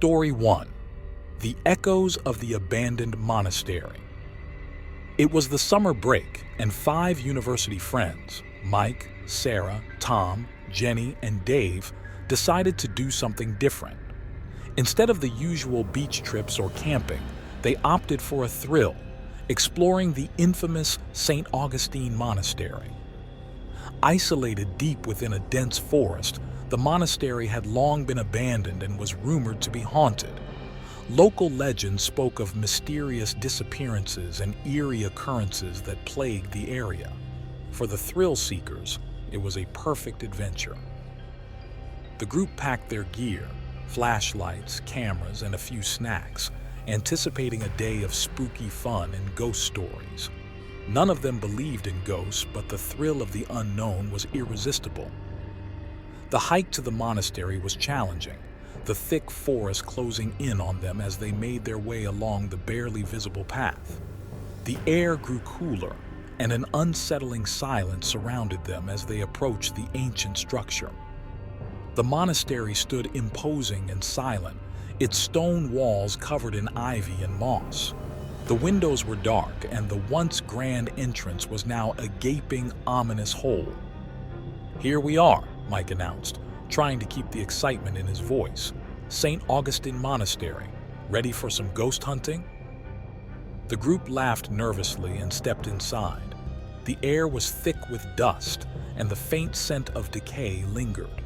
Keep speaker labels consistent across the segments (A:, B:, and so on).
A: Story 1. The Echoes of the Abandoned Monastery. It was the summer break, and 5 university friends, Mike, Sarah, Tom, Jenny, and Dave, decided to do something different. Instead of the usual beach trips or camping, they opted for a thrill, exploring the infamous St. Augustine Monastery. Isolated deep within a dense forest, the monastery had long been abandoned and was rumored to be haunted. Local legends spoke of mysterious disappearances and eerie occurrences that plagued the area. For the thrill seekers, it was a perfect adventure. The group packed their gear, flashlights, cameras, and a few snacks, anticipating a day of spooky fun and ghost stories. None of them believed in ghosts, but the thrill of the unknown was irresistible. The hike to the monastery was challenging, the thick forest closing in on them as they made their way along the barely visible path. The air grew cooler, and an unsettling silence surrounded them as they approached the ancient structure. The monastery stood imposing and silent, its stone walls covered in ivy and moss. The windows were dark, and the once grand entrance was now a gaping, ominous hole. "Here we are," Mike announced, trying to keep the excitement in his voice. "St. Augustine Monastery. Ready for some ghost hunting?" The group laughed nervously and stepped inside. The air was thick with dust, and the faint scent of decay lingered.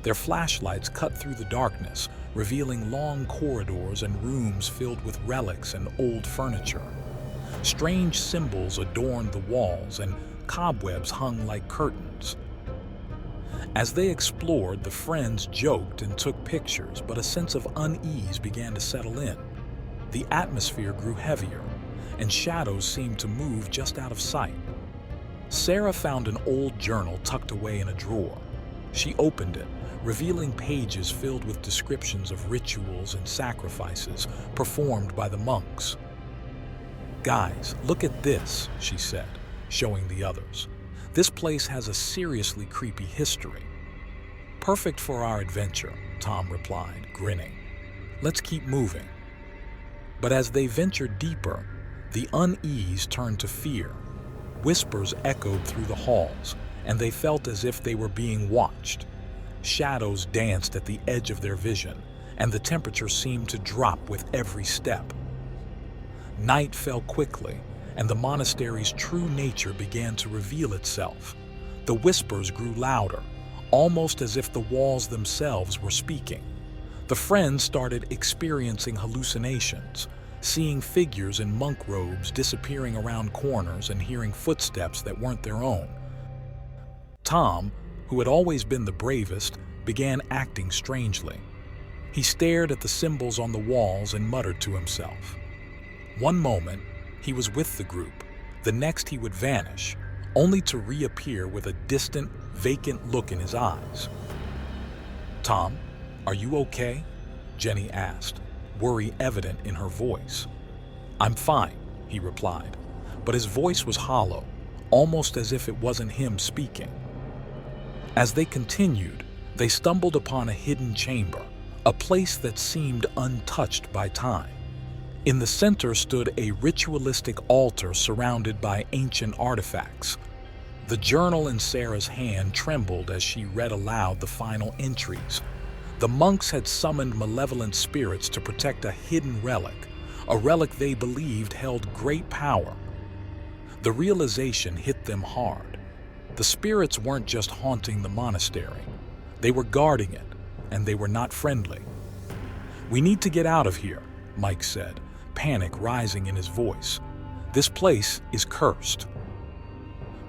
A: Their flashlights cut through the darkness, revealing long corridors and rooms filled with relics and old furniture. Strange symbols adorned the walls, and cobwebs hung like curtains. As they explored, the friends joked and took pictures, but a sense of unease began to settle in. The atmosphere grew heavier, and shadows seemed to move just out of sight. Sarah found an old journal tucked away in a drawer. She opened it, revealing pages filled with descriptions of rituals and sacrifices performed by the monks. "Guys, look at this," she said, showing the others. "This place has a seriously creepy history." "Perfect for our adventure," Tom replied, grinning. "Let's keep moving." But as they ventured deeper, the unease turned to fear. Whispers echoed through the halls, and they felt as if they were being watched. Shadows danced at the edge of their vision, and the temperature seemed to drop with every step. Night fell quickly, and the monastery's true nature began to reveal itself. The whispers grew louder, almost as if the walls themselves were speaking. The friends started experiencing hallucinations, seeing figures in monk robes disappearing around corners and hearing footsteps that weren't their own. Tom, who had always been the bravest, began acting strangely. He stared at the symbols on the walls and muttered to himself. One moment, he was with the group. The next, he would vanish, only to reappear with a distant, vacant look in his eyes. "Tom, are you okay?" Jenny asked, worry evident in her voice. "I'm fine," he replied, but his voice was hollow, almost as if it wasn't him speaking. As they continued, they stumbled upon a hidden chamber, a place that seemed untouched by time. In the center stood a ritualistic altar surrounded by ancient artifacts. The journal in Sarah's hand trembled as she read aloud the final entries. The monks had summoned malevolent spirits to protect a hidden relic, a relic they believed held great power. The realization hit them hard. The spirits weren't just haunting the monastery. They were guarding it, and they were not friendly. "We need to get out of here," Mike said, panic rising in his voice. "This place is cursed."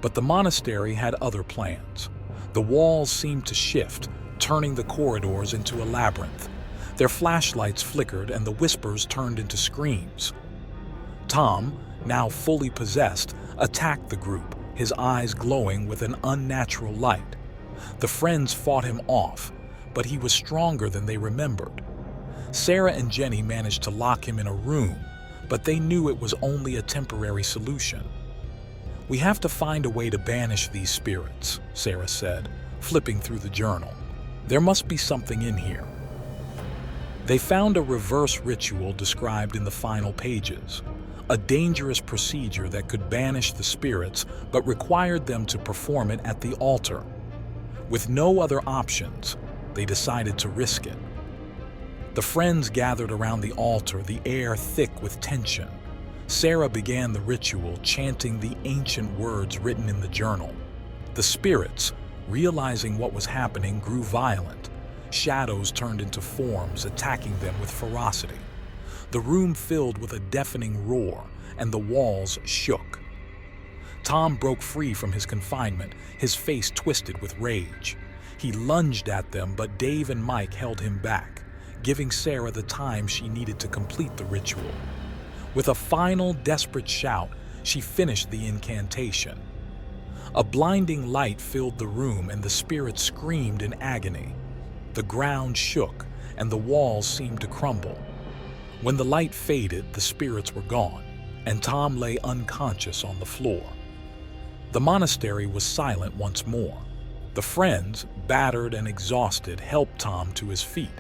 A: But the monastery had other plans. The walls seemed to shift, turning the corridors into a labyrinth. Their flashlights flickered, and the whispers turned into screams. Tom, now fully possessed, attacked the group, his eyes glowing with an unnatural light. The friends fought him off, but he was stronger than they remembered. Sarah and Jenny managed to lock him in a room, but they knew it was only a temporary solution. "We have to find a way to banish these spirits," Sarah said, flipping through the journal. "There must be something in here." They found a reverse ritual described in the final pages, a dangerous procedure that could banish the spirits but required them to perform it at the altar. With no other options, they decided to risk it. The friends gathered around the altar, the air thick with tension. Sarah began the ritual, chanting the ancient words written in the journal. The spirits, realizing what was happening, grew violent. Shadows turned into forms, attacking them with ferocity. The room filled with a deafening roar, and the walls shook. Tom broke free from his confinement, his face twisted with rage. He lunged at them, but Dave and Mike held him back, giving Sarah the time she needed to complete the ritual. With a final, desperate shout, she finished the incantation. A blinding light filled the room, and the spirits screamed in agony. The ground shook, and the walls seemed to crumble. When the light faded, the spirits were gone, and Tom lay unconscious on the floor. The monastery was silent once more. The friends, battered and exhausted, helped Tom to his feet.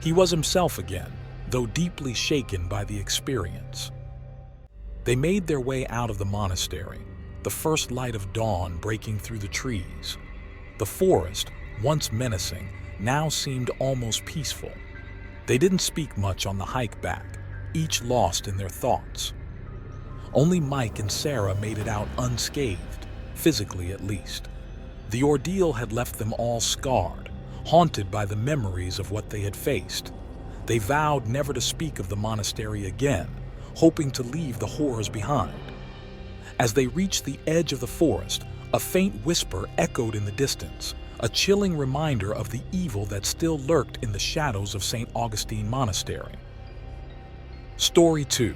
A: He was himself again, though deeply shaken by the experience. They made their way out of the monastery, the first light of dawn breaking through the trees. The forest, once menacing, now seemed almost peaceful. They didn't speak much on the hike back, each lost in their thoughts. Only Mike and Sarah made it out unscathed, physically at least. The ordeal had left them all scarred, haunted by the memories of what they had faced. They vowed never to speak of the monastery again, hoping to leave the horrors behind. As they reached the edge of the forest, a faint whisper echoed in the distance, a chilling reminder of the evil that still lurked in the shadows of St. Augustine Monastery. Story 2: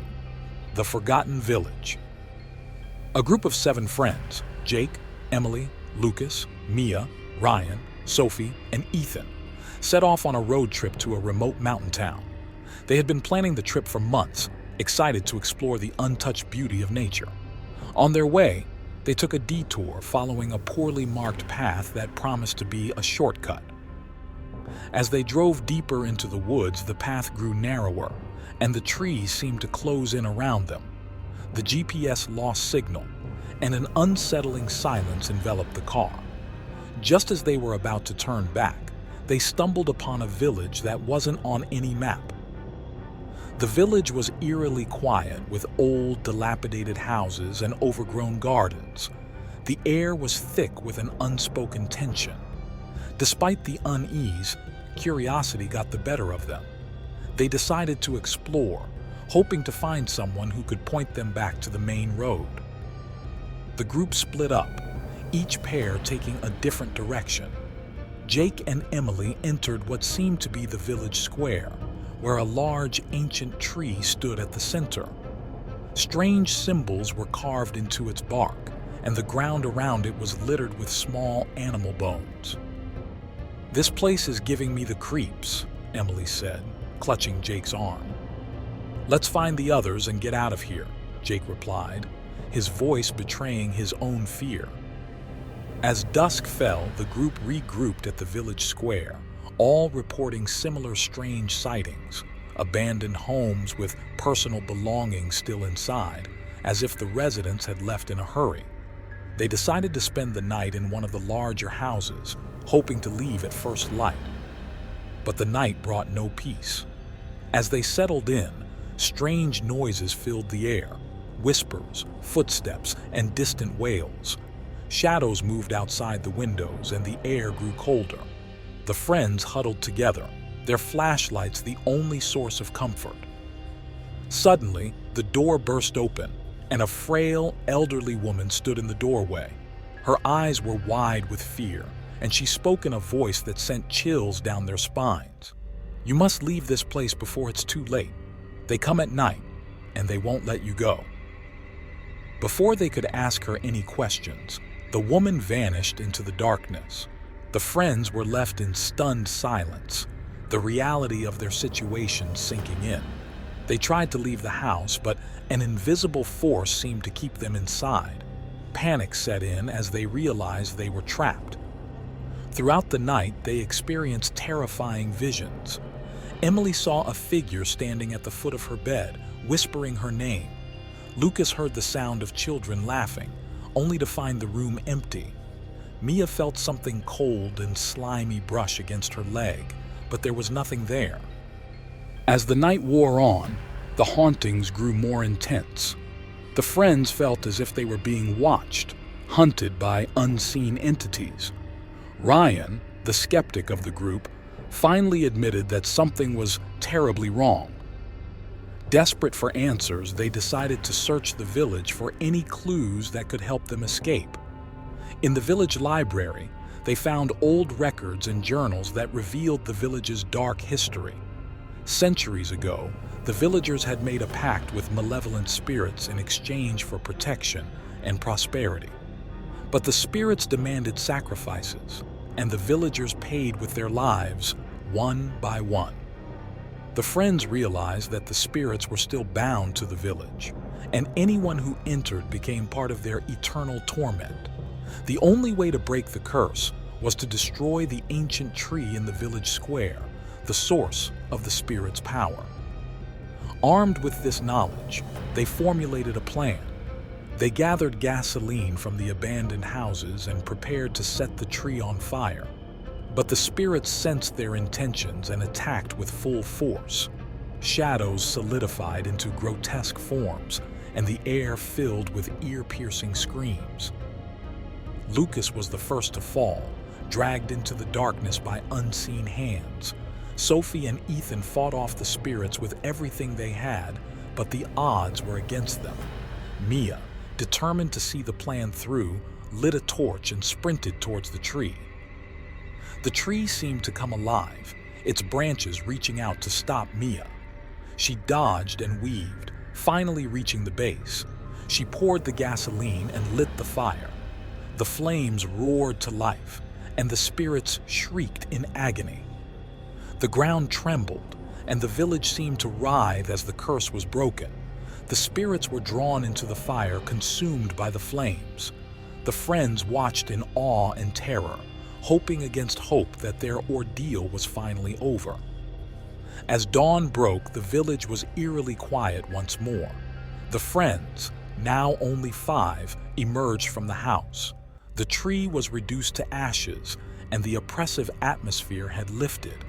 A: The Forgotten Village. A group of 7 friends, Jake, Emily, Lucas, Mia, Ryan, Sophie, and Ethan, set off on a road trip to a remote mountain town. They had been planning the trip for months, excited to explore the untouched beauty of nature. On their way, they took a detour following a poorly marked path that promised to be a shortcut. As they drove deeper into the woods, the path grew narrower, and the trees seemed to close in around them. The GPS lost signal, and an unsettling silence enveloped the car. Just as they were about to turn back, they stumbled upon a village that wasn't on any map. The village was eerily quiet, with old, dilapidated houses and overgrown gardens. The air was thick with an unspoken tension. Despite the unease, curiosity got the better of them. They decided to explore, hoping to find someone who could point them back to the main road. The group split up, each pair taking a different direction. Jake and Emily entered what seemed to be the village square, where a large ancient tree stood at the center. Strange symbols were carved into its bark, and the ground around it was littered with small animal bones. "This place is giving me the creeps," Emily said, clutching Jake's arm. "Let's find the others and get out of here," Jake replied, his voice betraying his own fear. As dusk fell, the group regrouped at the village square, all reporting similar strange sightings, abandoned homes with personal belongings still inside, as if the residents had left in a hurry. They decided to spend the night in one of the larger houses, hoping to leave at first light. But the night brought no peace. As they settled in, strange noises filled the air, whispers, footsteps, and distant wails. Shadows moved outside the windows, and the air grew colder. The friends huddled together, their flashlights the only source of comfort. Suddenly, the door burst open, and a frail, elderly woman stood in the doorway. Her eyes were wide with fear, and she spoke in a voice that sent chills down their spines. "You must leave this place before it's too late. They come at night, and they won't let you go." Before they could ask her any questions, the woman vanished into the darkness. The friends were left in stunned silence, the reality of their situation sinking in. They tried to leave the house, but an invisible force seemed to keep them inside. Panic set in as they realized they were trapped. Throughout the night, they experienced terrifying visions. Emily saw a figure standing at the foot of her bed, whispering her name. Lucas heard the sound of children laughing, only to find the room empty. Mia felt something cold and slimy brush against her leg, but there was nothing there. As the night wore on, the hauntings grew more intense. The friends felt as if they were being watched, hunted by unseen entities. Ryan, the skeptic of the group, finally admitted that something was terribly wrong. Desperate for answers, they decided to search the village for any clues that could help them escape. In the village library, they found old records and journals that revealed the village's dark history. Centuries ago, the villagers had made a pact with malevolent spirits in exchange for protection and prosperity. But the spirits demanded sacrifices, and the villagers paid with their lives, one by one. The friends realized that the spirits were still bound to the village, and anyone who entered became part of their eternal torment. The only way to break the curse was to destroy the ancient tree in the village square, the source of the spirits' power. Armed with this knowledge, they formulated a plan. They gathered gasoline from the abandoned houses and prepared to set the tree on fire. But the spirits sensed their intentions and attacked with full force. Shadows solidified into grotesque forms, and the air filled with ear-piercing screams. Lucas was the first to fall, dragged into the darkness by unseen hands. Sophie and Ethan fought off the spirits with everything they had, but the odds were against them. Mia, determined to see the plan through, lit a torch and sprinted towards the tree. The tree seemed to come alive, its branches reaching out to stop Mia. She dodged and weaved, finally reaching the base. She poured the gasoline and lit the fire. The flames roared to life, and the spirits shrieked in agony. The ground trembled, and the village seemed to writhe as the curse was broken. The spirits were drawn into the fire, consumed by the flames. The friends watched in awe and terror, hoping against hope that their ordeal was finally over. As dawn broke, the village was eerily quiet once more. The friends, now only 5, emerged from the house. The tree was reduced to ashes, and the oppressive atmosphere had lifted.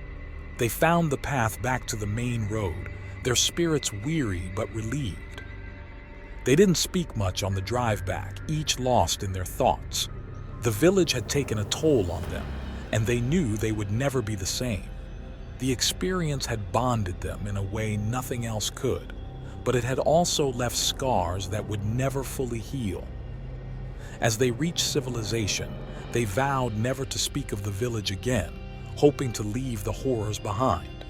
A: They found the path back to the main road, their spirits weary but relieved. They didn't speak much on the drive back, each lost in their thoughts. The village had taken a toll on them, and they knew they would never be the same. The experience had bonded them in a way nothing else could, but it had also left scars that would never fully heal. As they reached civilization, they vowed never to speak of the village again, hoping to leave the horrors behind.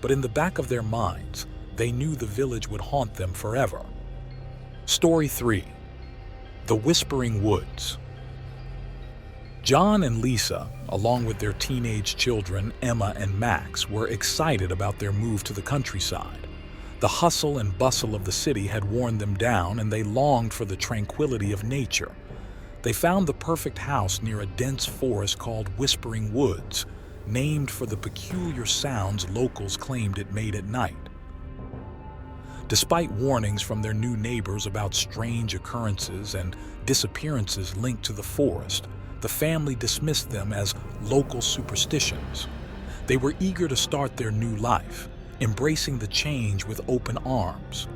A: But in the back of their minds, they knew the village would haunt them forever. Story 3. The Whispering Woods. John and Lisa, along with their teenage children, Emma and Max, were excited about their move to the countryside. The hustle and bustle of the city had worn them down, and they longed for the tranquility of nature. They found the perfect house near a dense forest called Whispering Woods, named for the peculiar sounds locals claimed it made at night. Despite warnings from their new neighbors about strange occurrences and disappearances linked to the forest, the family dismissed them as local superstitions. They were eager to start their new life, embracing the change with open arms.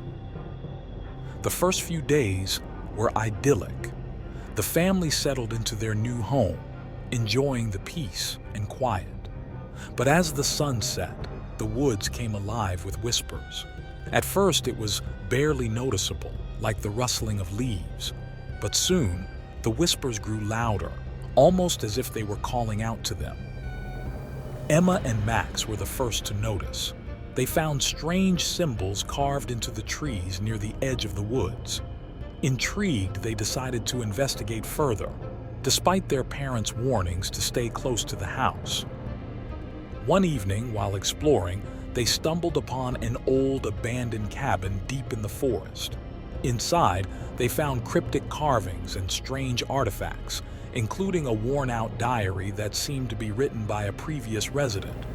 A: The first few days were idyllic. The family settled into their new home, enjoying the peace and quiet. But as the sun set, the woods came alive with whispers. At first, it was barely noticeable, like the rustling of leaves. But soon, the whispers grew louder, almost as if they were calling out to them. Emma and Max were the first to notice. They found strange symbols carved into the trees near the edge of the woods. Intrigued, they decided to investigate further, despite their parents' warnings to stay close to the house. One evening, while exploring, they stumbled upon an old abandoned cabin deep in the forest. Inside, they found cryptic carvings and strange artifacts, including a worn-out diary that seemed to be written by a previous resident.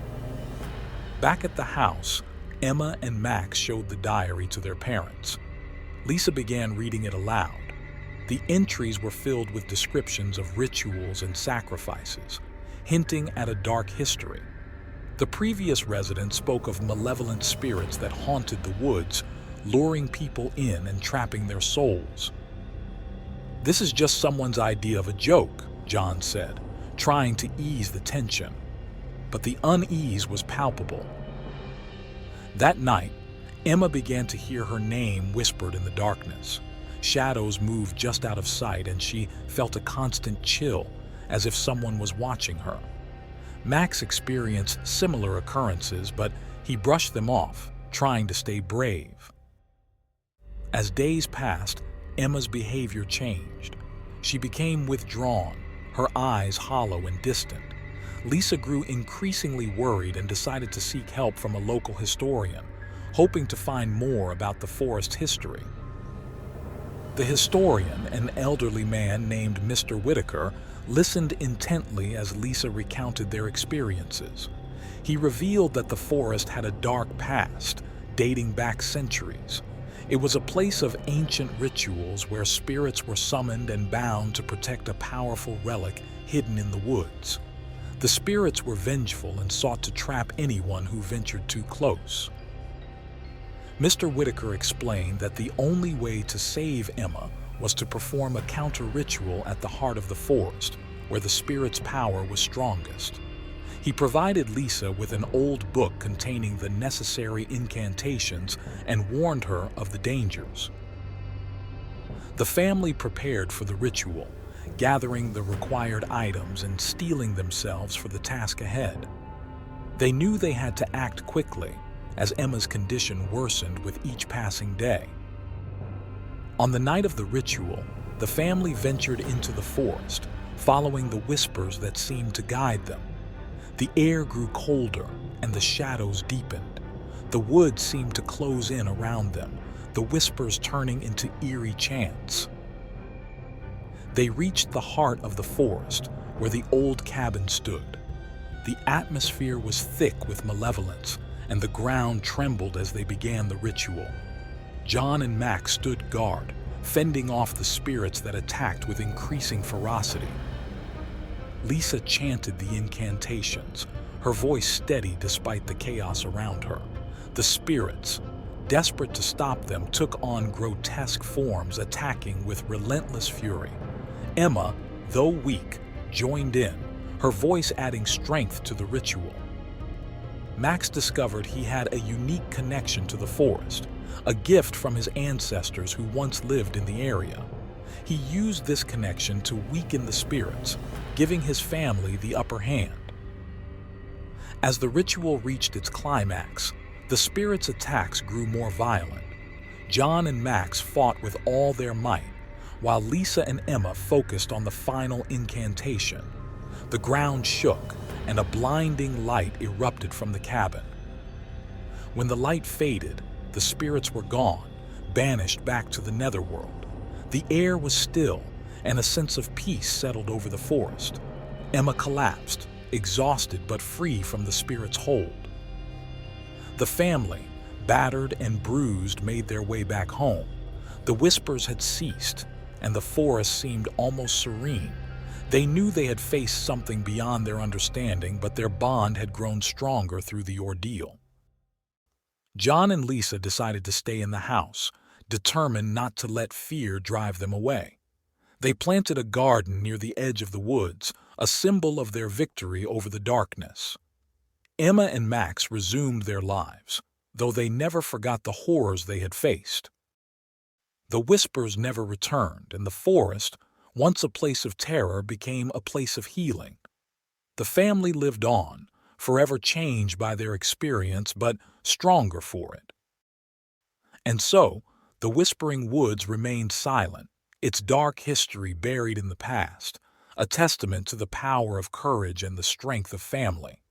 A: Back at the house, Emma and Max showed the diary to their parents. Lisa began reading it aloud. The entries were filled with descriptions of rituals and sacrifices, hinting at a dark history. The previous resident spoke of malevolent spirits that haunted the woods, luring people in and trapping their souls. "This is just someone's idea of a joke," John said, trying to ease the tension. But the unease was palpable. That night, Emma began to hear her name whispered in the darkness. Shadows moved just out of sight, and she felt a constant chill, as if someone was watching her. Max experienced similar occurrences, but he brushed them off, trying to stay brave. As days passed, Emma's behavior changed. She became withdrawn, her eyes hollow and distant. Lisa grew increasingly worried and decided to seek help from a local historian, hoping to find more about the forest history. The historian, an elderly man named Mr. Whitaker, listened intently as Lisa recounted their experiences. He revealed that the forest had a dark past, dating back centuries. It was a place of ancient rituals where spirits were summoned and bound to protect a powerful relic hidden in the woods. The spirits were vengeful and sought to trap anyone who ventured too close. Mr. Whitaker explained that the only way to save Emma was to perform a counter-ritual at the heart of the forest, where the spirit's power was strongest. He provided Lisa with an old book containing the necessary incantations and warned her of the dangers. The family prepared for the ritual, gathering the required items and steeling themselves for the task ahead. They knew they had to act quickly, as Emma's condition worsened with each passing day. On the night of the ritual, the family ventured into the forest, following the whispers that seemed to guide them. The air grew colder, and the shadows deepened. The woods seemed to close in around them, the whispers turning into eerie chants. They reached the heart of the forest, where the old cabin stood. The atmosphere was thick with malevolence, and the ground trembled as they began the ritual. John and Max stood guard, fending off the spirits that attacked with increasing ferocity. Lisa chanted the incantations, her voice steady despite the chaos around her. The spirits, desperate to stop them, took on grotesque forms, attacking with relentless fury. Emma, though weak, joined in, her voice adding strength to the ritual. Max discovered he had a unique connection to the forest, a gift from his ancestors who once lived in the area. He used this connection to weaken the spirits, giving his family the upper hand. As the ritual reached its climax, the spirits' attacks grew more violent. John and Max fought with all their might, while Lisa and Emma focused on the final incantation. The ground shook, and a blinding light erupted from the cabin. When the light faded, the spirits were gone, banished back to the netherworld. The air was still, and a sense of peace settled over the forest. Emma collapsed, exhausted but free from the spirit's hold. The family, battered and bruised, made their way back home. The whispers had ceased, and the forest seemed almost serene. They knew they had faced something beyond their understanding, but their bond had grown stronger through the ordeal. John and Lisa decided to stay in the house, determined not to let fear drive them away. They planted a garden near the edge of the woods, a symbol of their victory over the darkness. Emma and Max resumed their lives, though they never forgot the horrors they had faced. The whispers never returned, and the forest, once a place of terror, became a place of healing. The family lived on, forever changed by their experience, but stronger for it. And so, the Whispering Woods remained silent, its dark history buried in the past, a testament to the power of courage and the strength of family.